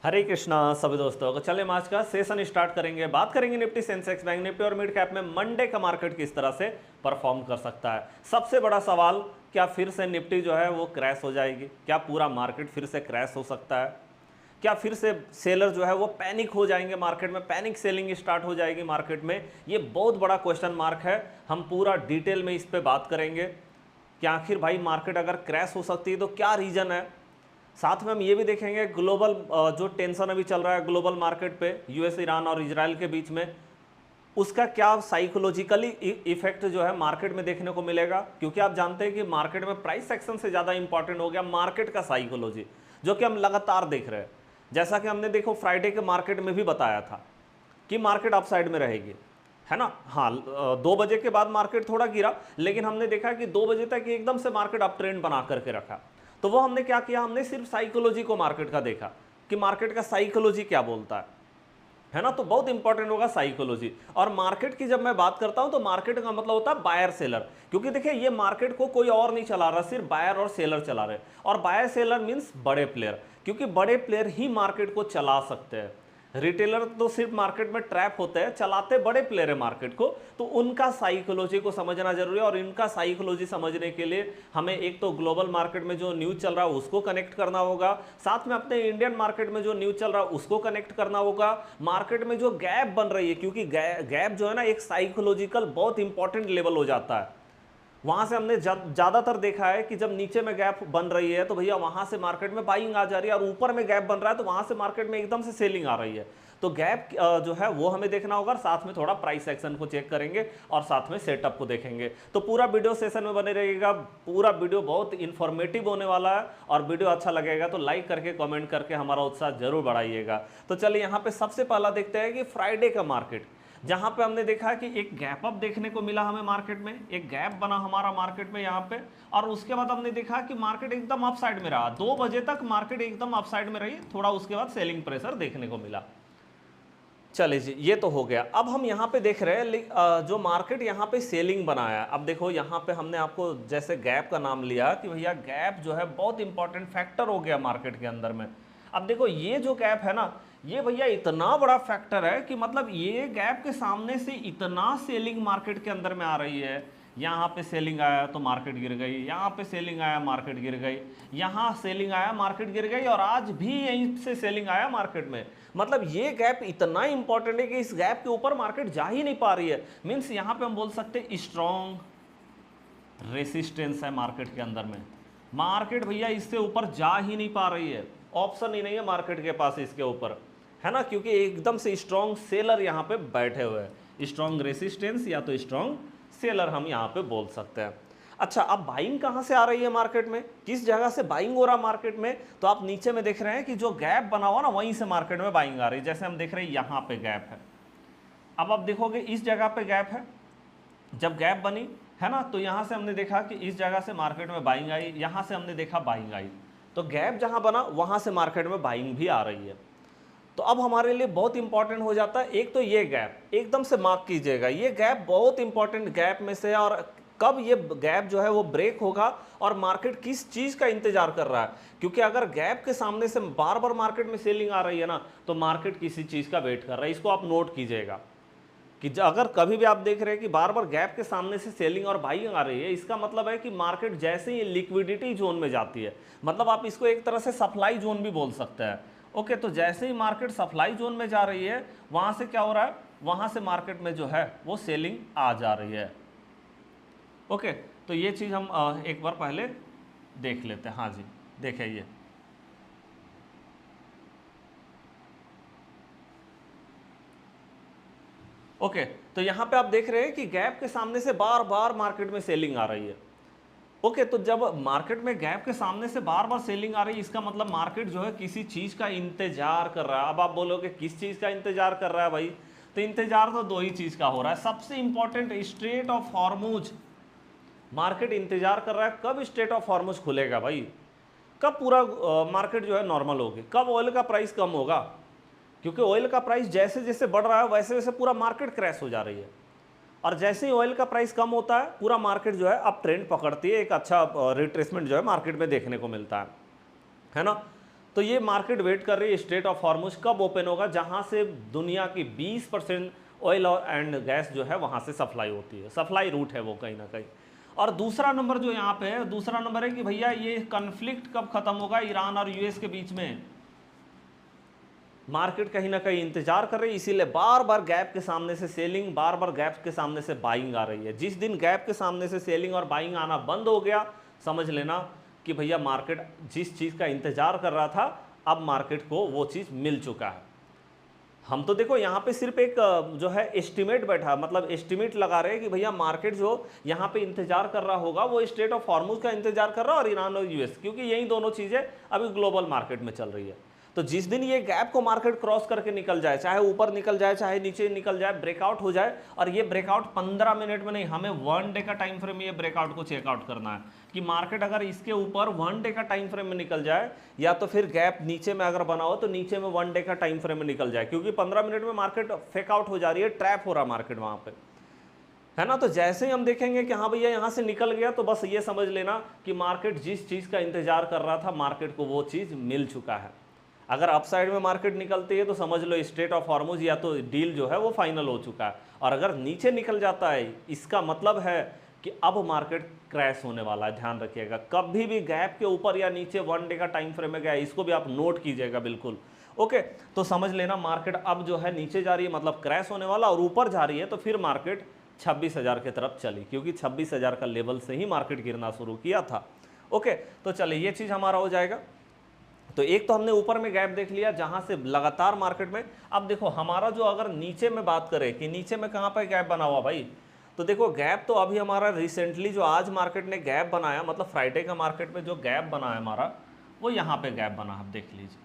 हरे कृष्णा सभी दोस्तों को। चले हम आज का सेशन स्टार्ट करेंगे। बात करेंगे निफ्टी, सेंसेक्स, बैंक निफ्टी और मिड कैप में मंडे का मार्केट किस तरह से परफॉर्म कर सकता है। सबसे बड़ा सवाल, क्या फिर से निफ्टी जो है वो क्रैश हो जाएगी? क्या पूरा मार्केट फिर से क्रैश हो सकता है? क्या फिर से सेलर जो है वो पैनिक हो जाएंगे मार्केट में, पैनिक सेलिंग स्टार्ट हो जाएगी मार्केट में? ये बहुत बड़ा क्वेश्चन मार्क है। हम पूरा डिटेल में इस पे बात करेंगे कि आखिर भाई मार्केट अगर क्रैश हो सकती है तो क्या रीजन है। साथ में हम ये भी देखेंगे ग्लोबल जो टेंशन अभी चल रहा है ग्लोबल मार्केट पे, यूएस, ईरान और इजराइल के बीच में, उसका क्या साइकोलॉजिकली इफेक्ट जो है मार्केट में देखने को मिलेगा। क्योंकि आप जानते हैं कि मार्केट में प्राइस एक्शन से ज़्यादा इंपॉर्टेंट हो गया मार्केट का साइकोलॉजी, जो कि हम लगातार देख रहे हैं। जैसा कि हमने देखो फ्राइडे के मार्केट में भी बताया था कि मार्केट अपसाइड में रहेगी, है ना। हाँ, 2 बजे के बाद मार्केट थोड़ा गिरा, लेकिन हमने देखा कि 2 बजे तक एकदम से मार्केट अप ट्रेंड बना करके रखा। तो वो हमने क्या किया, हमने सिर्फ साइकोलॉजी को मार्केट का देखा कि मार्केट का साइकोलॉजी क्या बोलता है ना। तो बहुत इंपॉर्टेंट होगा साइकोलॉजी। और मार्केट की जब मैं बात करता हूं तो मार्केट का मतलब होता है बायर सेलर, क्योंकि देखिए ये मार्केट को कोई और नहीं चला रहा, सिर्फ बायर और सेलर चला रहे। और बायर सेलर मींस बड़े प्लेयर, क्योंकि बड़े प्लेयर ही मार्केट को चला सकते हैं। रिटेलर तो सिर्फ मार्केट में ट्रैप होते हैं, चलाते बड़े प्लेयर है मार्केट को। तो उनका साइकोलॉजी को समझना जरूरी है। और इनका साइकोलॉजी समझने के लिए हमें एक तो ग्लोबल मार्केट में जो न्यूज चल रहा है उसको कनेक्ट करना होगा, साथ में अपने इंडियन मार्केट में जो न्यूज चल रहा है उसको कनेक्ट करना होगा। मार्केट में जो गैप बन रही है, क्योंकि गैप जो है ना एक साइकोलॉजिकल बहुत इंपॉर्टेंट लेवल हो जाता है। वहां से हमने ज्यादातर देखा है कि जब नीचे में गैप बन रही है तो भैया वहां से मार्केट में बाइंग आ जा रही है, और ऊपर में गैप बन रहा है तो वहां से मार्केट में एकदम से सेलिंग आ रही है। तो गैप जो है वो हमें देखना होगा, साथ में थोड़ा प्राइस एक्शन को चेक करेंगे और साथ में सेटअप को देखेंगे। तो पूरा वीडियो सेशन में बने रहिएगा। पूरा वीडियो बहुत इंफॉर्मेटिव होने वाला है, और वीडियो अच्छा लगेगा तो लाइक करके कमेंट करके हमारा उत्साह जरूर बढ़ाइएगा। तो चलिए यहाँ पे सबसे पहला देखते हैं कि फ्राइडे का मार्केट, जहां पे हमने देखा कि एक गैप अप देखने को मिला हमें मार्केट में, एक गैप बना हमारा मार्केट में यहाँ पे। और उसके बाद हमने देखा कि मार्केट एकदम अपसाइड में रहा, 2 बजे तक मार्केट एकदम अपसाइड में रही, थोड़ा उसके बाद सेलिंग प्रेशर देखने को मिला। चलिए जी, ये तो हो गया। अब हम यहाँ पे देख रहे हैं जो मार्केट यहाँ पे सेलिंग बनाया। अब देखो यहाँ पे हमने आपको जैसे गैप का नाम लिया कि भैया गैप जो है बहुत इंपॉर्टेंट फैक्टर हो गया मार्केट के अंदर में। अब देखो ये जो गैप है ना, ये भैया इतना बड़ा फैक्टर है कि मतलब ये गैप के सामने से इतना सेलिंग मार्केट के अंदर में आ रही है। यहाँ पे सेलिंग आया तो मार्केट गिर गई, यहाँ पे सेलिंग आया मार्केट गिर गई, यहाँ सेलिंग आया मार्केट गिर गई, और आज भी यहीं से सेलिंग आया मार्केट में। मतलब ये गैप इतना इंपॉर्टेंट है कि इस गैप के ऊपर मार्केट जा ही नहीं पा रही है। मीन्स यहाँ पे हम बोल सकते हैं स्ट्रॉन्ग रेसिस्टेंस है मार्केट के अंदर में। मार्केट भैया इससे ऊपर जा ही नहीं पा रही है, ऑप्शन ही नहीं है मार्केट के पास इसके ऊपर, है ना। क्योंकि एकदम से स्ट्रॉन्ग सेलर यहाँ पे बैठे हुए हैं। स्ट्रॉन्ग रेसिस्टेंस या तो स्ट्रॉन्ग सेलर हम यहाँ पे बोल सकते हैं। अच्छा, अब बाइंग कहाँ से आ रही है मार्केट में, किस जगह से बाइंग हो रहा मार्केट में? तो आप नीचे में देख रहे हैं कि जो गैप बना हुआ ना वहीं से मार्केट में बाइंग आ रही है। जैसे हम देख रहे हैं यहाँ पे गैप है, अब आप देखोगे इस जगह पे गैप है। जब गैप बनी है ना, तो यहाँ से हमने देखा कि इस जगह से मार्केट में बाइंग आई, यहाँ से हमने देखा बाइंग आई। तो गैप जहाँ बना वहाँ से मार्केट में बाइंग भी आ रही है। तो अब हमारे लिए बहुत इंपॉर्टेंट हो जाता है, एक तो ये गैप एकदम से मार्क कीजिएगा, ये गैप बहुत इंपॉर्टेंट गैप में से। और कब ये गैप जो है वो ब्रेक होगा और मार्केट किस चीज़ का इंतजार कर रहा है। क्योंकि अगर गैप के सामने से बार बार मार्केट में सेलिंग आ रही है ना, तो मार्केट किसी चीज़ का वेट कर रहा है। इसको आप नोट कीजिएगा कि अगर कभी भी आप देख रहे हैं कि बार बार गैप के सामने से सेलिंग और बाइंग आ रही है, इसका मतलब है कि मार्केट जैसे ही लिक्विडिटी जोन में जाती है, मतलब आप इसको एक तरह से सप्लाई जोन भी बोल सकते हैं। ओके, तो जैसे ही मार्केट सप्लाई जोन में जा रही है, वहां से क्या हो रहा है, वहां से मार्केट में जो है वो सेलिंग आ जा रही है। ओके, तो ये चीज़ हम एक बार पहले देख लेते हैं। हाँ जी, देखें ये ओके। तो यहाँ पे आप देख रहे हैं कि गैप के सामने से बार बार मार्केट में सेलिंग आ रही है। ओके, तो जब मार्केट में गैप के सामने से बार बार सेलिंग आ रही है, इसका मतलब मार्केट जो है किसी चीज़ का इंतजार कर रहा है। अब आप बोलोगे किस चीज़ का इंतजार कर रहा है भाई, तो इंतजार तो दो ही चीज़ का हो रहा है। सबसे important, straight of Hormuz market इंतजार कर रहा है। कब स्ट्रेट ऑफ हॉर्मुज खुलेगा भाई, कब पूरा मार्केट जो है नॉर्मल होगी, कब ऑयल का प्राइस कम होगा। क्योंकि ऑयल का प्राइस जैसे जैसे बढ़ रहा है वैसे वैसे पूरा मार्केट क्रैश हो जा रही है। और जैसे ही ऑयल का प्राइस कम होता है पूरा मार्केट जो है अब ट्रेंड पकड़ती है, एक अच्छा रिट्रेसमेंट जो है मार्केट में देखने को मिलता है ना। तो ये मार्केट वेट कर रही है स्ट्रेट ऑफ हॉर्मुज कब ओपन होगा, जहां से दुनिया की 20% ऑयल और एंड गैस जो है वहां से सप्लाई होती है, सप्लाई रूट है वो कहीं ना कहीं। और दूसरा नंबर जो यहाँ पे है, दूसरा नंबर है कि भैया ये कन्फ्लिक्ट कब खत्म होगा ईरान और यूएस के बीच में। मार्केट कहीं ना कहीं इंतजार कर रही है, इसीलिए बार बार गैप के सामने से सेलिंग, बार बार गैप के सामने से बाइंग आ रही है। जिस दिन गैप के सामने से सेलिंग और बाइंग आना बंद हो गया, समझ लेना कि भैया मार्केट जिस चीज़ का इंतजार कर रहा था, अब मार्केट को वो चीज़ मिल चुका है। हम तो देखो यहाँ पे सिर्फ एक जो है एस्टिमेट बैठा, मतलब एस्टिमेट लगा रहे हैं कि भैया मार्केट जो यहाँ पे इंतजार कर रहा होगा वो स्ट्रेट ऑफ हॉर्मुज का इंतजार कर रहा है और ईरान और यूएस, क्योंकि यही दोनों चीज़ें अभी ग्लोबल मार्केट में चल रही है। तो जिस दिन ये गैप को मार्केट क्रॉस करके निकल जाए, चाहे ऊपर निकल जाए चाहे नीचे निकल जाए, ब्रेकआउट हो जाए, और ये ब्रेकआउट 15 मिनट में नहीं, हमें 1 डे का टाइम फ्रेम में ये ब्रेकआउट को चेकआउट करना है कि मार्केट अगर इसके ऊपर 1 डे का टाइम फ्रेम में निकल जाए, या तो फिर गैप नीचे में अगर बना हो तो नीचे में 1 डे का टाइम फ्रेम में निकल जाए, क्योंकि 15 मिनट में मार्केट फेक आउट हो जा रही है, ट्रैप हो रहा मार्केट वहां पे, है ना। तो जैसे ही हम देखेंगे कि हाँ भैया यहाँ से निकल गया, तो बस ये समझ लेना कि मार्केट जिस चीज़ का इंतजार कर रहा था, मार्केट को वो चीज़ मिल चुका है। अगर अपसाइड में मार्केट निकलती है तो समझ लो स्ट्रेट ऑफ हॉर्मुज या तो डील जो है वो फाइनल हो चुका है, और अगर नीचे निकल जाता है इसका मतलब है कि अब मार्केट क्रैश होने वाला है। ध्यान रखिएगा, कभी भी गैप के ऊपर या नीचे 1 डे का टाइम फ्रेम में गया, इसको भी आप नोट कीजिएगा बिल्कुल। ओके, तो समझ लेना मार्केट अब जो है नीचे जा रही है, मतलब क्रैश होने वाला, और ऊपर जा रही है तो फिर मार्केट 26,000 की तरफ चली, क्योंकि 26,000 का लेवल से ही मार्केट गिरना शुरू किया था। ओके, तो चलिए ये चीज़ हमारा हो जाएगा। तो एक तो हमने ऊपर में गैप देख लिया जहां से लगातार मार्केट में, अब देखो हमारा जो अगर नीचे में बात करें कि नीचे में कहां पर गैप बना हुआ भाई, तो देखो गैप तो अभी हमारा रिसेंटली जो आज मार्केट ने गैप बनाया, मतलब फ्राइडे का मार्केट में जो गैप बना है हमारा, वो यहां पे गैप बना, आप देख लीजिए।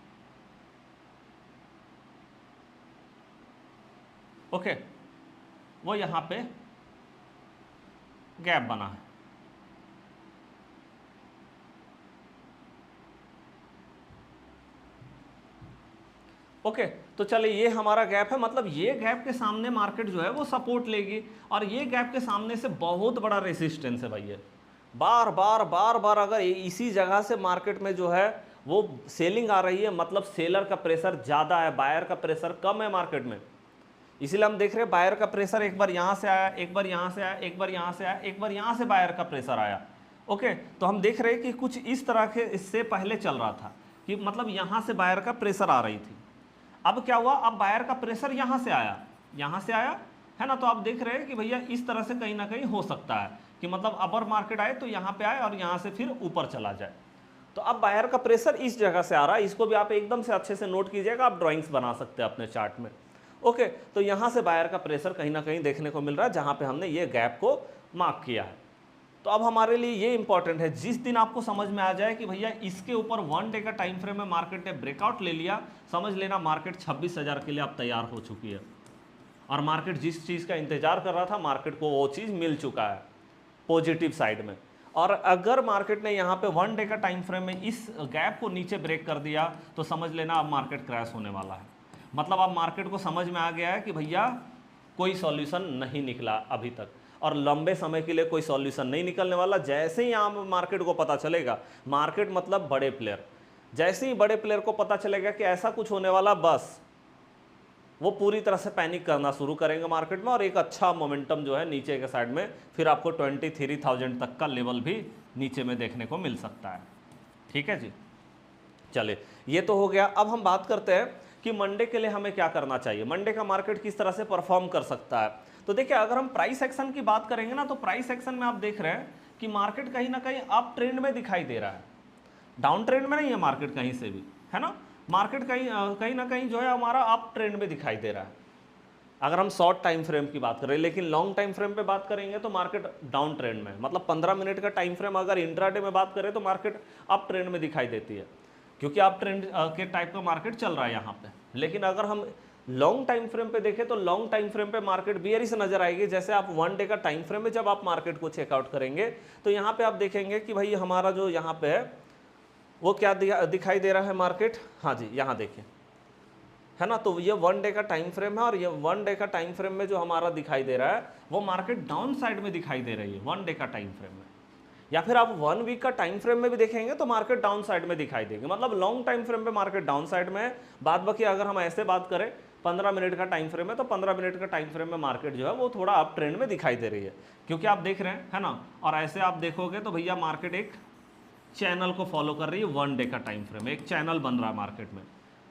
ओके, वो यहां पे गैप बना है। ओके, तो चलिए ये हमारा गैप है, मतलब ये गैप के सामने मार्केट जो है वो सपोर्ट लेगी, और ये गैप के सामने से बहुत बड़ा रेसिस्टेंस है भाई। ये बार बार बार बार अगर इसी जगह से मार्केट में जो है वो सेलिंग आ रही है, मतलब सेलर का प्रेशर ज़्यादा है, बायर का प्रेशर कम है मार्केट में। इसीलिए हम देख रहे हैं बायर का प्रेशर एक बार यहाँ से आया, एक बार यहाँ से आया, एक बार यहाँ से आया, एक बार यहाँ से बायर का प्रेशर आया। ओके, तो हम देख रहे हैं कि कुछ इस तरह के इससे पहले चल रहा था कि मतलब यहाँ से बायर का प्रेशर आ रही थी। अब क्या हुआ, अब बायर का प्रेशर यहाँ से आया, यहाँ से आया, है ना। तो आप देख रहे हैं कि भैया इस तरह से कहीं ना कहीं हो सकता है कि मतलब अपर मार्केट आए तो यहाँ पे आए और यहाँ से फिर ऊपर चला जाए। तो अब बायर का प्रेशर इस जगह से आ रहा है, इसको भी आप एकदम से अच्छे से नोट कीजिएगा, आप ड्राइंग्स बना सकते हैं अपने चार्ट में। ओके, तो यहाँ से बायर का प्रेशर कहीं ना कहीं देखने को मिल रहा है, जहाँ पे हमने ये गैप को मार्क किया है। तो अब हमारे लिए ये इंपॉर्टेंट है, जिस दिन आपको समझ में आ जाए कि भैया इसके ऊपर 1 डे का टाइम फ्रेम में मार्केट ने ब्रेकआउट ले लिया, समझ लेना मार्केट 26,000 के लिए अब तैयार हो चुकी है, और मार्केट जिस चीज़ का इंतजार कर रहा था मार्केट को वो चीज़ मिल चुका है पॉजिटिव साइड में। और अगर मार्केट ने यहाँ पे 1 डे का टाइम फ्रेम में इस गैप को नीचे ब्रेक कर दिया तो समझ लेना अब मार्केट क्रैश होने वाला है। मतलब अब मार्केट को समझ में आ गया है कि भैया कोई सॉल्यूशन नहीं निकला अभी तक, और लंबे समय के लिए कोई सॉल्यूशन नहीं निकलने वाला। जैसे ही यहाँ मार्केट को पता चलेगा, मार्केट मतलब बड़े प्लेयर, जैसे ही बड़े प्लेयर को पता चलेगा कि ऐसा कुछ होने वाला, बस वो पूरी तरह से पैनिक करना शुरू करेंगे मार्केट में, और एक अच्छा मोमेंटम जो है नीचे के साइड में फिर आपको 23,000 तक का लेवल भी नीचे में देखने को मिल सकता है। ठीक है जी, चलिए ये तो हो गया। अब हम बात करते हैं कि मंडे के लिए हमें क्या करना चाहिए, मंडे का मार्केट किस तरह से परफॉर्म कर सकता है। तो देखिए अगर हम प्राइस एक्शन की बात करेंगे ना, तो प्राइस एक्शन में आप देख रहे हैं कि मार्केट कहीं ना कहीं अप ट्रेंड में दिखाई दे रहा है, डाउन ट्रेंड में नहीं है मार्केट कहीं से भी, है ना। मार्केट कहीं ना कहीं जो है हमारा अप ट्रेंड में दिखाई दे रहा है अगर हम शॉर्ट टाइम फ्रेम की बात करें। लेकिन लॉन्ग टाइम फ्रेम पे बात करेंगे तो मार्केट डाउन ट्रेंड में, मतलब 15 मिनट का टाइम फ्रेम अगर इंट्राडे में बात करें तो मार्केट अप ट्रेंड में दिखाई देती है, क्योंकि अप ट्रेंड के टाइप का मार्केट चल रहा है यहाँ पे। लेकिन अगर हम लॉन्ग टाइम फ्रेम पे देखें तो लॉन्ग टाइम फ्रेम पे मार्केट बियरिश नजर आएगी। जैसे आप 1 डे का टाइम फ्रेम में जब आप मार्केट को चेकआउट करेंगे तो यहाँ पे आप देखेंगे कि भाई हमारा जो यहाँ पे है वो क्या दिखाई दे रहा है मार्केट, हाँ जी यहाँ देखिए, है ना। तो ये 1 डे का टाइम फ्रेम है, और ये 1 डे का टाइम फ्रेम में जो हमारा दिखाई दे रहा है वो मार्केट डाउन साइड में दिखाई दे रही है 1 डे का टाइम फ्रेम में। या फिर आप 1 वीक का टाइम फ्रेम में भी देखेंगे तो मार्केट डाउन साइड में दिखाई देगी, मतलब लॉन्ग टाइम फ्रेम पे मार्केट डाउन साइड में है। बाद बाकी अगर हम ऐसे बात करें 15 मिनट का टाइम फ्रेम है तो 15 मिनट का टाइम फ्रेम में मार्केट जो है वो थोड़ा अप ट्रेंड में दिखाई दे रही है, क्योंकि आप देख रहे हैं, है ना। और ऐसे आप देखोगे तो भैया मार्केट एक चैनल को फॉलो कर रही है, 1 डे का टाइम फ्रेम, एक चैनल बन रहा है मार्केट में,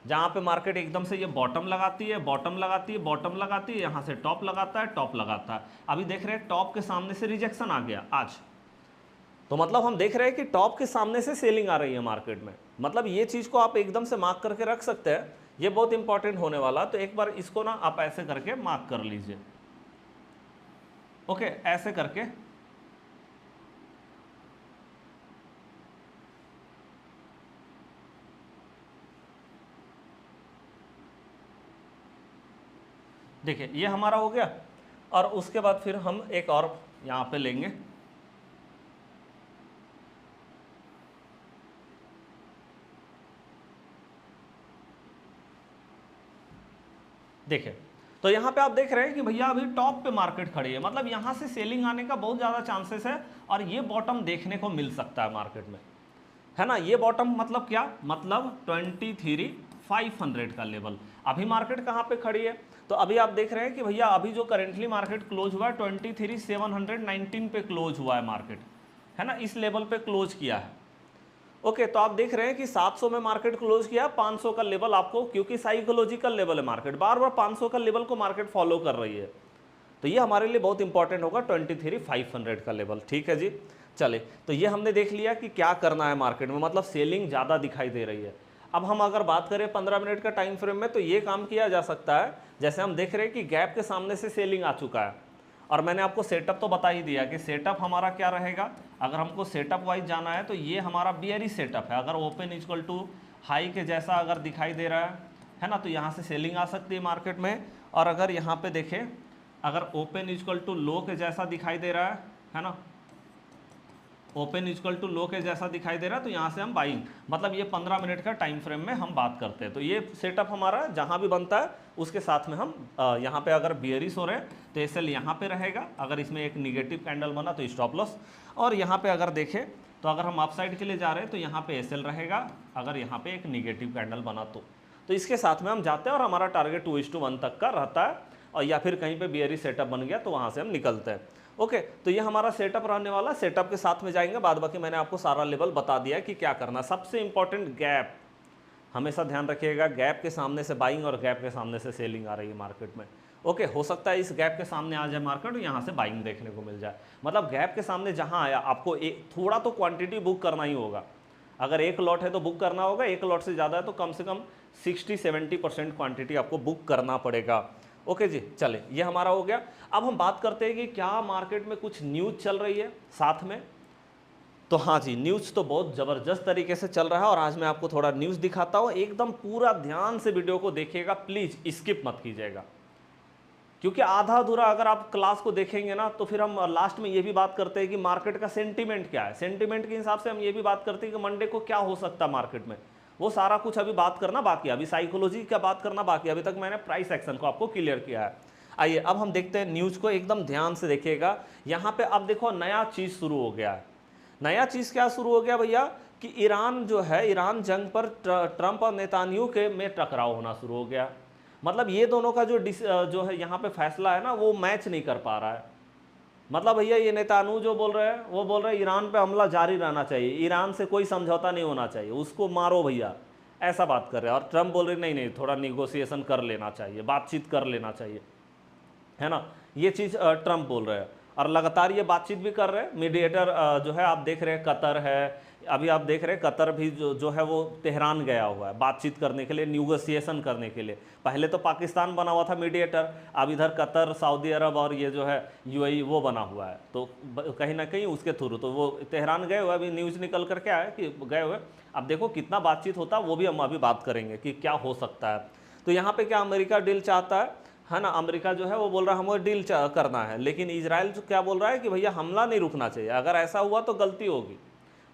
जहाँ पे मार्केट एकदम से ये बॉटम लगाती है, बॉटम लगाती है, बॉटम लगाती है, यहाँ से टॉप लगाता है, टॉप लगाता है। अभी देख रहे हैं टॉप के सामने से रिजेक्शन आ गया आज, तो मतलब हम देख रहे हैं कि टॉप के सामने से सेलिंग आ रही है मार्केट में। मतलब ये चीज़ को आप एकदम से मार्क करके रख सकते हैं, ये बहुत इंपॉर्टेंट होने वाला। तो एक बार इसको ना आप ऐसे करके मार्क कर लीजिए, ओके, ऐसे करके। देखिए ये हमारा हो गया, और उसके बाद फिर हम एक और यहाँ पे लेंगे। देखिए तो यहाँ पे आप देख रहे हैं कि भैया अभी टॉप पे मार्केट खड़ी है, मतलब यहाँ से सेलिंग आने का बहुत ज़्यादा चांसेस है, और ये बॉटम देखने को मिल सकता है मार्केट में, है ना। ये बॉटम मतलब क्या, मतलब 23,500 का लेवल। अभी मार्केट कहाँ पे खड़ी है, तो अभी आप देख रहे हैं कि भैया अभी जो करेंटली मार्केट क्लोज हुआ है 23,719 पे क्लोज हुआ है मार्केट, है ना, इस लेवल पे क्लोज किया है। ओके, तो आप देख रहे हैं कि 700 में मार्केट क्लोज किया, 500 का लेवल आपको, क्योंकि साइकोलॉजिकल लेवल है मार्केट, बार बार 500 का लेवल को मार्केट फॉलो कर रही है, तो ये हमारे लिए बहुत इंपॉर्टेंट होगा 23,500 का लेवल। ठीक है जी, चले, तो ये हमने देख लिया कि क्या करना है मार्केट में, मतलब सेलिंग ज़्यादा दिखाई दे रही है। अब हम अगर बात करें 15 मिनट का टाइम फ्रेम में, तो ये काम किया जा सकता है, जैसे हम देख रहे हैं कि गैप के सामने से सेलिंग आ चुका है, और मैंने आपको सेटअप तो बता ही दिया कि सेटअप हमारा क्या रहेगा। अगर हमको सेटअप वाइज जाना है तो ये हमारा बियरिश सेटअप है। अगर ओपन इक्वल टू हाई के जैसा अगर दिखाई दे रहा है ना, तो यहाँ से सेलिंग आ सकती है मार्केट में। और अगर यहाँ पे देखें, अगर ओपन इक्वल टू लो के जैसा दिखाई दे रहा है ना, ओपन इक्वल टू लो के जैसा दिखाई दे रहा है, तो यहाँ से हम बाइंग, मतलब ये 15 मिनट का टाइम फ्रेम में हम बात करते हैं। तो ये सेटअप हमारा जहाँ भी बनता है उसके साथ में हम यहाँ पे अगर बियरिश हो रहे हैं तो एसएल यहाँ पे रहेगा, अगर इसमें एक निगेटिव कैंडल बना तो स्टॉप लॉस। और यहाँ पे अगर देखें तो अगर हम अपसाइड के लिए जा रहे हैं तो यहाँ पे एसएल रहेगा, अगर यहाँ पे एक निगेटिव कैंडल बना तो इसके साथ में हम जाते हैं, और हमारा टारगेट 2:1 तक का रहता है, और या फिर कहीं पे बियरिश सेटअप बन गया तो वहाँ से हम निकलते हैं। ओके, तो ये हमारा सेटअप रहने वाला, सेटअप के साथ में जाएंगे, बाद बाकी मैंने आपको सारा लेवल बता दिया है कि क्या करना। सबसे इंपॉर्टेंट गैप, हमेशा ध्यान रखिएगा, गैप के सामने से बाइंग और गैप के सामने से सेलिंग आ रही है मार्केट में। ओके, हो सकता है इस गैप के सामने आ जाए मार्केट और यहाँ से बाइंग देखने को मिल जाए, मतलब गैप के सामने जहाँ आया आपको एक थोड़ा तो क्वांटिटी बुक करना ही होगा। अगर एक लॉट है तो बुक करना होगा, एक लॉट से ज़्यादा है तो कम से कम 60-70% क्वांटिटी आपको बुक करना पड़ेगा। ओके जी, चले, ये हमारा हो गया। अब हम बात करते हैं कि क्या मार्केट में कुछ न्यूज़ चल रही है साथ में। तो हाँ जी, न्यूज़ तो बहुत ज़बरदस्त तरीके से चल रहा है, और आज मैं आपको थोड़ा न्यूज़ दिखाता हूँ। एकदम पूरा ध्यान से वीडियो को देखिएगा, प्लीज़ स्किप मत कीजिएगा, क्योंकि आधा अधूरा अगर आप क्लास को देखेंगे ना तो फिर हम लास्ट में ये भी बात करते हैं कि मार्केट का सेंटीमेंट क्या है। सेंटीमेंट के हिसाब से हम ये भी बात करते हैं कि मंडे को क्या हो सकता है मार्केट में, वो सारा कुछ अभी बात करना बाकी है, अभी साइकोलॉजी का बात करना बाकी है। अभी तक मैंने प्राइस एक्शन को आपको क्लियर किया है। आइए अब हम देखते हैं न्यूज़ को, एकदम ध्यान से देखिएगा। यहाँ पे अब देखो नया चीज़ शुरू हो गया है। नया चीज़ क्या शुरू हो गया भैया, कि ईरान जो है, ईरान जंग पर ट्रंप और नेतान्याहू के में टकराव होना शुरू हो गया। मतलब ये दोनों का जो है यहाँ पे फैसला है ना, वो मैच नहीं कर पा रहा है। मतलब भैया ये नेतान्याहू जो बोल रहे हैं, वो बोल रहे हैं ईरान पे हमला जारी रहना चाहिए, ईरान से कोई समझौता नहीं होना चाहिए, उसको मारो भैया, ऐसा बात कर रहे हैं। और ट्रंप बोल रहे नहीं नहीं, थोड़ा निगोशिएशन कर लेना चाहिए, बातचीत कर लेना चाहिए, है ना, ये चीज़ ट्रंप बोल रहे हैं। और लगातार ये बातचीत भी कर रहे हैं। मीडिएटर जो है आप देख रहे हैं कतर है, अभी आप देख रहे हैं कतर भी जो है वो तेहरान गया हुआ है बातचीत करने के लिए, निगोशिएशन करने के लिए। पहले तो पाकिस्तान बना हुआ था मीडिएटर, अब इधर कतर, सऊदी अरब और ये जो है यूएई वो बना हुआ है, तो कहीं ना कहीं उसके थ्रू तो वो तेहरान गए हुए। अभी न्यूज़ निकल कर क्या है कि गए हुए, अब देखो कितना बातचीत होता है वो भी हम अभी बात करेंगे कि क्या हो सकता है। तो यहाँ पर क्या अमेरिका डील चाहता है ना, अमेरिका जो है वो बोल रहा है हमें डील करना है, लेकिन इजराइल जो क्या बोल रहा है कि भैया हमला नहीं रुकना चाहिए, अगर ऐसा हुआ तो गलती होगी,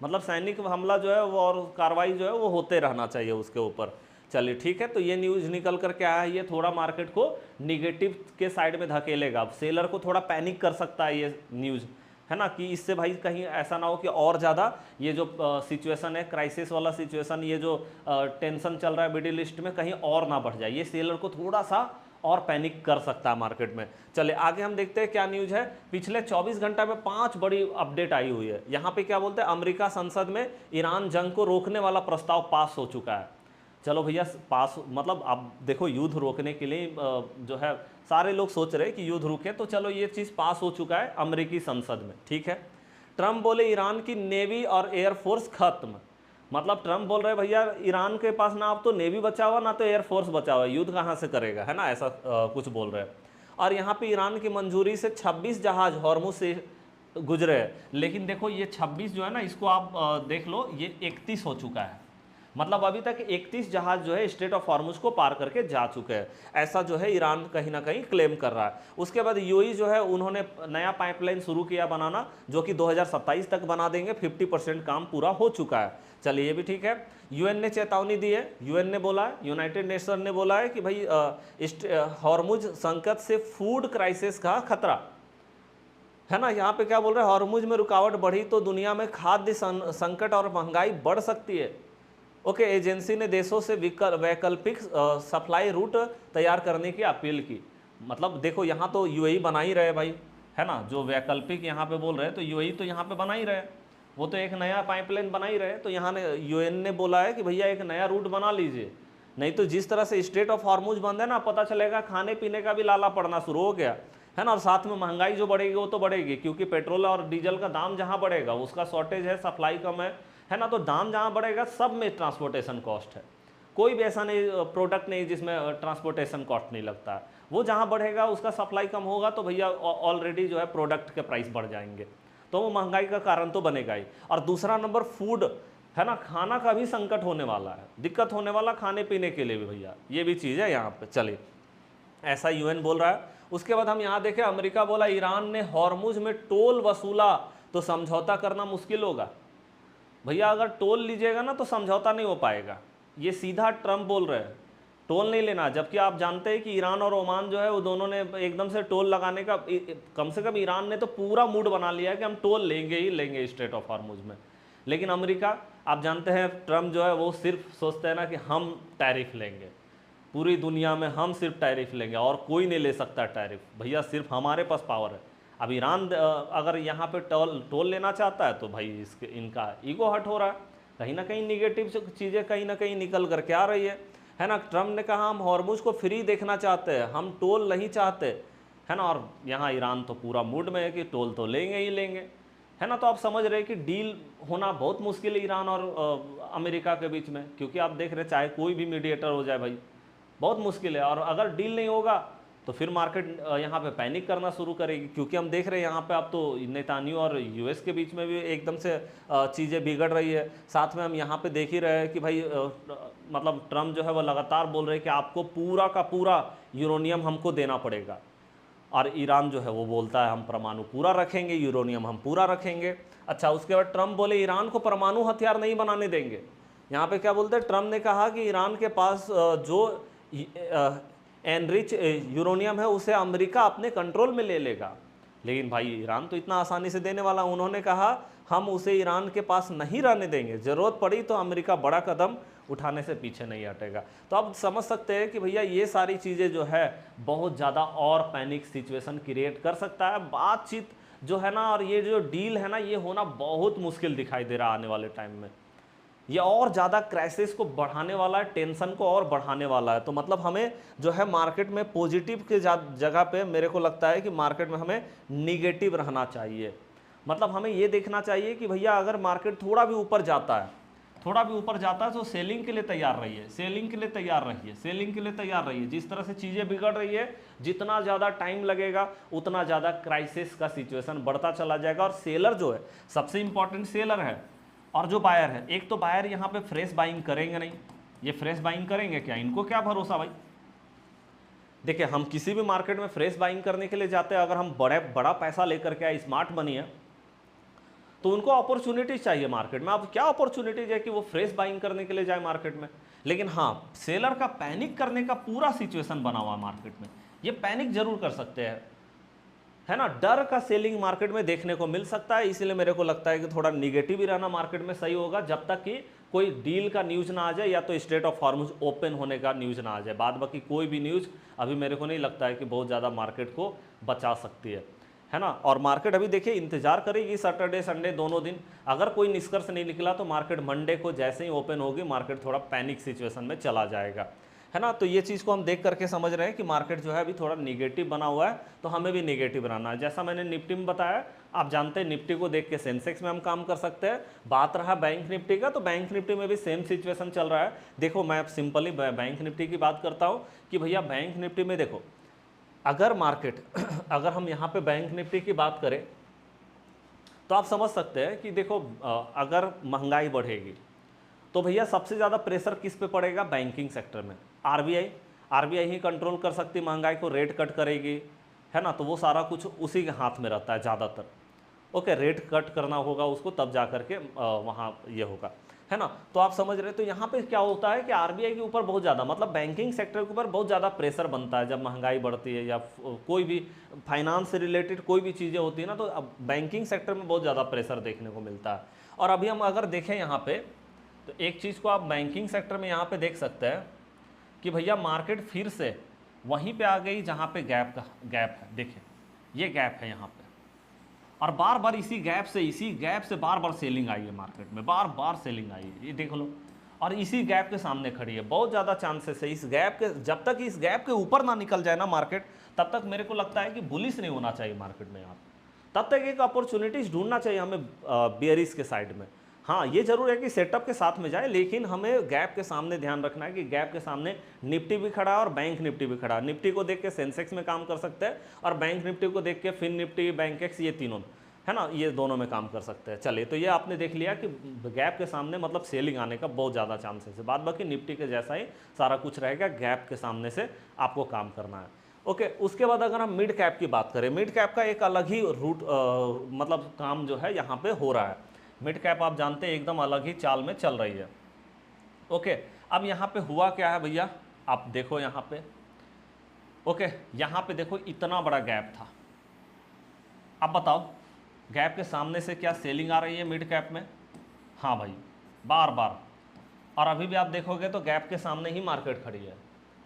मतलब सैनिक हमला जो है वो और कार्रवाई जो है वो होते रहना चाहिए उसके ऊपर। चलिए ठीक है, तो ये न्यूज़ निकल कर क्या है, ये थोड़ा मार्केट को निगेटिव के साइड में धकेलेगा, अब सेलर को थोड़ा पैनिक कर सकता है ये न्यूज़, है ना, कि इससे भाई कहीं ऐसा ना हो कि और ज़्यादा ये जो सिचुएशन है, क्राइसिस वाला सिचुएशन, ये जो टेंशन चल रहा है मिडिल ईस्ट में, कहीं और ना बढ़ जाए। ये सेलर को थोड़ा सा और पैनिक कर सकता है मार्केट में। चले आगे हम देखते हैं क्या न्यूज़ है। पिछले 24 घंटा में 5 बड़ी अपडेट आई हुई है। यहाँ पे क्या बोलते हैं, अमेरिका संसद में ईरान जंग को रोकने वाला प्रस्ताव पास हो चुका है। चलो भैया पास, मतलब अब देखो युद्ध रोकने के लिए जो है सारे लोग सोच रहे हैं कि युद्ध रुके, तो चलो ये चीज़ पास हो चुका है अमेरिकी संसद में, ठीक है। ट्रम्प बोले ईरान की नेवी और एयरफोर्स खत्म। मतलब ट्रम्प बोल रहे भैया ईरान के पास ना अब तो नेवी बचा हुआ ना तो एयरफोर्स बचा हुआ, युद्ध कहाँ से करेगा, है ना, ऐसा कुछ बोल रहे हैं। और यहाँ पे ईरान की मंजूरी से 26 जहाज हॉर्मुज से गुजरे हैं। लेकिन देखो ये 26 जो है ना, इसको आप देख लो, ये 31 हो चुका है। मतलब अभी तक 31 जहाज जो है स्ट्रेट ऑफ हॉर्मुज को पार करके जा चुके हैं, ऐसा जो है ईरान कहीं ना कहीं क्लेम कर रहा है। उसके बाद यूएई जो है उन्होंने नया पाइपलाइन शुरू किया बनाना, जो कि 2027 तक बना देंगे। 50% काम पूरा हो चुका है। चलिए ये भी ठीक है। यूएन ने चेतावनी दी है, यूएन ने बोला है, यूनाइटेड नेशन ने बोला है कि भाई हॉर्मुज संकट से फूड क्राइसिस का खतरा है ना। यहाँ पे क्या बोल रहे हैं, हॉर्मुज में रुकावट बढ़ी तो दुनिया में खाद्य संकट और महंगाई बढ़ सकती है। ओके, एजेंसी ने देशों से वैकल्पिक सप्लाई रूट तैयार करने की अपील की। मतलब देखो यहाँ तो यूएई बना ही रहे भाई, है ना, जो वैकल्पिक यहाँ पे बोल रहे हैं तो यूएई तो यहाँ पे बना ही रहे, वो तो एक नया पाइपलाइन बना ही रहे। तो यहाँ ने यूएन ने बोला है कि भैया एक नया रूट बना लीजिए, नहीं तो जिस तरह से स्ट्रेट ऑफ हॉर्मुज बंद है ना, पता चलेगा खाने पीने का भी लाला पड़ना शुरू हो गया, है ना। और साथ में महंगाई जो बढ़ेगी वो तो बढ़ेगी, क्योंकि पेट्रोल और डीजल का दाम जहाँ बढ़ेगा उसका शॉर्टेज है, सप्लाई कम है ना। तो दाम जहाँ बढ़ेगा सब में ट्रांसपोर्टेशन कॉस्ट है। कोई भी ऐसा नहीं प्रोडक्ट नहीं जिसमें ट्रांसपोर्टेशन कॉस्ट नहीं लगता है। वो जहाँ बढ़ेगा उसका सप्लाई कम होगा तो भैया ऑलरेडी जो है प्रोडक्ट के प्राइस बढ़ जाएंगे, तो वो महंगाई का कारण तो बनेगा ही। और दूसरा नंबर फूड है ना, खाना का भी संकट होने वाला है, दिक्कत होने वाला खाने पीने के लिए भी भैया, ये भी चीज़ है यहाँ पे। चलिए ऐसा यूएन बोल रहा है। उसके बाद हम यहाँ देखें, अमेरिका बोला ईरान ने हॉर्मुज में टोल वसूला तो समझौता करना मुश्किल होगा। भैया अगर टोल लीजिएगा ना तो समझौता नहीं हो पाएगा, ये सीधा ट्रम्प बोल रहे हैं, टोल नहीं लेना। जबकि आप जानते हैं कि ईरान और ओमान जो है वो दोनों ने एकदम से टोल लगाने का, कम से कम ईरान ने तो पूरा मूड बना लिया है कि हम टोल लेंगे ही लेंगे स्ट्रेट ऑफ हॉर्मुज में। लेकिन अमेरिका, आप जानते हैं ट्रम्प जो है वो सिर्फ सोचते हैं ना कि हम टैरिफ लेंगे, पूरी दुनिया में हम सिर्फ टैरिफ लेंगे और कोई नहीं ले सकता टैरिफ, भैया सिर्फ हमारे पास पावर है। अब ईरान अगर यहाँ पे टोल लेना चाहता है तो भाई इनका ईगो हर्ट हो रहा है, कहीं ना कहीं निगेटिव चीज़ें कहीं ना कहीं निकल करके आ रही है ना। ट्रम्प ने कहा हम हॉर्मुज को फ्री देखना चाहते हैं, हम टोल नहीं चाहते, है ना। और यहाँ ईरान तो पूरा मूड में है कि टोल तो लेंगे ही लेंगे, है ना। तो आप समझ रहे हैं कि डील होना बहुत मुश्किल है ईरान और अमेरिका के बीच में, क्योंकि आप देख रहे हैं चाहे कोई भी मीडिएटर हो जाए भाई बहुत मुश्किल है। और अगर डील नहीं होगा तो फिर मार्केट यहाँ पे पैनिक करना शुरू करेगी, क्योंकि हम देख रहे हैं यहाँ पे अब तो नेतान्याहू और यूएस के बीच में भी एकदम से चीज़ें बिगड़ रही है। साथ में हम यहाँ पे देख ही रहे हैं कि भाई मतलब ट्रम्प जो है वो लगातार बोल रहे हैं कि आपको पूरा का पूरा यूरेनियम हमको देना पड़ेगा, और ईरान जो है वो बोलता है हम परमाणु पूरा रखेंगे, यूरेनियम हम पूरा रखेंगे। अच्छा, उसके बाद ट्रम्प बोले ईरान को परमाणु हथियार नहीं बनाने देंगे। यहाँ पे क्या बोलते हैं, ट्रम्प ने कहा कि ईरान के पास जो एनरिच यूरेनियम है उसे अमेरिका अपने कंट्रोल में ले लेगा। लेकिन भाई ईरान तो इतना आसानी से देने वाला, उन्होंने कहा हम उसे ईरान के पास नहीं रहने देंगे, ज़रूरत पड़ी तो अमेरिका बड़ा कदम उठाने से पीछे नहीं हटेगा। तो अब समझ सकते हैं कि भैया ये सारी चीज़ें जो है बहुत ज़्यादा और पैनिक सिचुएशन क्रिएट कर सकता है। बातचीत जो है ना और ये जो डील है ना, ये होना बहुत मुश्किल दिखाई दे रहा है आने वाले टाइम में। ये और ज़्यादा क्राइसिस को बढ़ाने वाला है, टेंशन को और बढ़ाने वाला है। तो मतलब हमें जो है मार्केट में पॉजिटिव के जगह पे मेरे को लगता है कि मार्केट में हमें निगेटिव रहना चाहिए। मतलब हमें ये देखना चाहिए कि भैया अगर मार्केट थोड़ा भी ऊपर जाता है, तो सेलिंग के लिए तैयार रहिए, सेलिंग के लिए तैयार रहिए, सेलिंग के लिए तैयार रहिए। जिस तरह से चीज़ें बिगड़ रही है, जितना ज़्यादा टाइम लगेगा उतना ज़्यादा क्राइसिस का सिचुएशन बढ़ता चला जाएगा। और सेलर जो है, सबसे इंपॉर्टेंट सेलर है और जो बायर है। एक तो बायर यहाँ पे फ्रेश बाइंग करेंगे नहीं, ये फ्रेश बाइंग करेंगे क्या, इनको क्या भरोसा भाई। देखिए हम किसी भी मार्केट में फ्रेश बाइंग करने के लिए जाते हैं, अगर हम बड़ा पैसा लेकर के आए, स्मार्ट मनी है, तो उनको अपॉर्चुनिटीज चाहिए मार्केट में। अब क्या अपॉर्चुनिटीज है कि वो फ्रेश बाइंग करने के लिए जाए मार्केट में। लेकिन हाँ, सेलर का पैनिक करने का पूरा सिचुएशन बना हुआ है मार्केट में, ये पैनिक जरूर कर सकते हैं, है ना, डर का सेलिंग मार्केट में देखने को मिल सकता है। इसलिए मेरे को लगता है कि थोड़ा निगेटिव ही रहना मार्केट में सही होगा, जब तक कि कोई डील का न्यूज़ ना आ जाए या तो स्ट्रेट ऑफ हॉर्मुज ओपन होने का न्यूज़ ना आ जाए। बाद बाकी कोई भी न्यूज़ अभी मेरे को नहीं लगता है कि बहुत ज़्यादा मार्केट को बचा सकती है ना। और मार्केट अभी देखिए इंतजार करेगी सैटरडे संडे दोनों दिन। अगर कोई निष्कर्ष नहीं निकला तो मार्केट मंडे को जैसे ही ओपन होगी मार्केट थोड़ा पैनिक सिचुएशन में चला जाएगा, है ना। तो ये चीज़ को हम देख करके समझ रहे हैं कि मार्केट जो है अभी थोड़ा निगेटिव बना हुआ है, तो हमें भी निगेटिव रहना है। जैसा मैंने निफ्टी में बताया, आप जानते हैं निफ्टी को देख के सेंसेक्स में हम काम कर सकते हैं। बात रहा बैंक निफ्टी का, तो बैंक निफ्टी में भी सेम सिचुएशन चल रहा है। देखो मैं सिंपली बैंक निफ्टी की बात करता हूँ कि भैया बैंक निफ्टी में देखो, अगर मार्केट अगर हम यहाँ पे बैंक निफ्टी की बात करें तो आप समझ सकते हैं कि देखो अगर महंगाई बढ़ेगी तो भैया सबसे ज़्यादा प्रेशर किस पे पड़ेगा, बैंकिंग सेक्टर में। आरबीआई ही कंट्रोल कर सकती महंगाई को, रेट कट करेगी, है ना। तो वो सारा कुछ उसी के हाथ में रहता है ज़्यादातर। ओके, रेट कट करना होगा उसको, तब जा करके वहाँ ये होगा, है ना। तो आप समझ रहे, तो यहाँ पे क्या होता है कि आरबीआई के ऊपर बहुत ज़्यादा, मतलब बैंकिंग सेक्टर के ऊपर बहुत ज़्यादा प्रेशर बनता है जब महंगाई बढ़ती है या कोई भी फाइनेंस से रिलेटेड कोई भी चीज़ें होती है ना, तो अब बैंकिंग सेक्टर में बहुत ज़्यादा प्रेशर देखने को मिलता है। और अभी हम अगर देखें यहाँ पे, तो एक चीज़ को आप बैंकिंग सेक्टर में यहाँ पे देख सकते हैं कि भैया मार्केट फिर से वहीं पे आ गई जहाँ पे गैप है। देखिए ये गैप है यहाँ पे, और बार बार इसी गैप से बार बार सेलिंग आई है मार्केट में, बार बार सेलिंग आई है, ये देख लो। और इसी गैप के सामने खड़ी है, बहुत ज़्यादा चांसेस है इस गैप के, जब तक इस गैप के ऊपर ना निकल जाए ना मार्केट, तब तक मेरे को लगता है कि बुलिश नहीं होना चाहिए मार्केट में। यहाँ तब तक एक अपॉर्चुनिटीज ढूंढना चाहिए हमें बेयरिश के साइड में। हाँ, ये जरूर है कि सेटअप के साथ में जाए, लेकिन हमें गैप के सामने ध्यान रखना है कि गैप के सामने निफ्टी भी खड़ा है और बैंक निफ्टी भी खड़ा है। निफ्टी को देख के सेंसेक्स में काम कर सकते हैं और बैंक निफ्टी को देख के फिन निफ्टी, बैंकेक्स, ये तीनों, है ना, ये दोनों में काम कर सकते हैं। चलिए, तो ये आपने देख लिया कि गैप के सामने मतलब सेलिंग आने का बहुत ज़्यादा चांसेस है। बाद बाकी निफ्टी के जैसा ही सारा कुछ रहेगा, गैप के सामने से आपको काम करना है। ओके, उसके बाद अगर हम मिड कैप की बात करें, मिड कैप का एक अलग ही रूट मतलब काम जो है यहाँ पे हो रहा है। मिड कैप आप जानते हैं एकदम अलग ही चाल में चल रही है। ओके, अब यहाँ पे हुआ क्या है भैया, आप देखो यहाँ पे। ओके, यहाँ पे देखो इतना बड़ा गैप था। अब बताओ गैप के सामने से क्या सेलिंग आ रही है मिड कैप में? हाँ भाई, बार बार। और अभी भी आप देखोगे तो गैप के सामने ही मार्केट खड़ी है।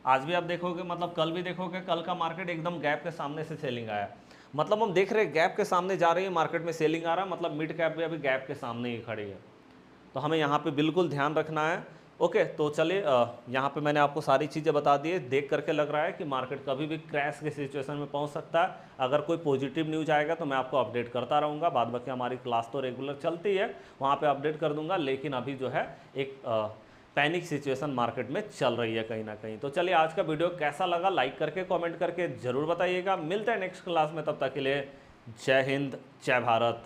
आज भी आप देखोगे, मतलब कल भी देखोगे, कल का मार्केट एकदम गैप के सामने से सेलिंग आया। मतलब हम देख रहे हैं गैप के सामने जा रही है मार्केट में, सेलिंग आ रहा है, मतलब मिड कैप भी अभी गैप के सामने ही खड़ी है। तो हमें यहाँ पे बिल्कुल ध्यान रखना है। ओके, तो चलिए यहाँ पे मैंने आपको सारी चीज़ें बता दी है। देख करके लग रहा है कि मार्केट कभी भी क्रैश की सिचुएशन में पहुँच सकता है। अगर कोई पॉजिटिव न्यूज़ आएगा तो मैं आपको अपडेट करता रहूँगा। बाद बाकी हमारी क्लास तो रेगुलर चलती है, वहाँ पे अपडेट कर दूँगा। लेकिन अभी जो है एक पैनिक सिचुएशन मार्केट में चल रही है कहीं ना कहीं। तो चलिए, आज का वीडियो कैसा लगा लाइक करके कमेंट करके ज़रूर बताइएगा। मिलते हैं नेक्स्ट क्लास में, तब तक के लिए जय हिंद, जय भारत,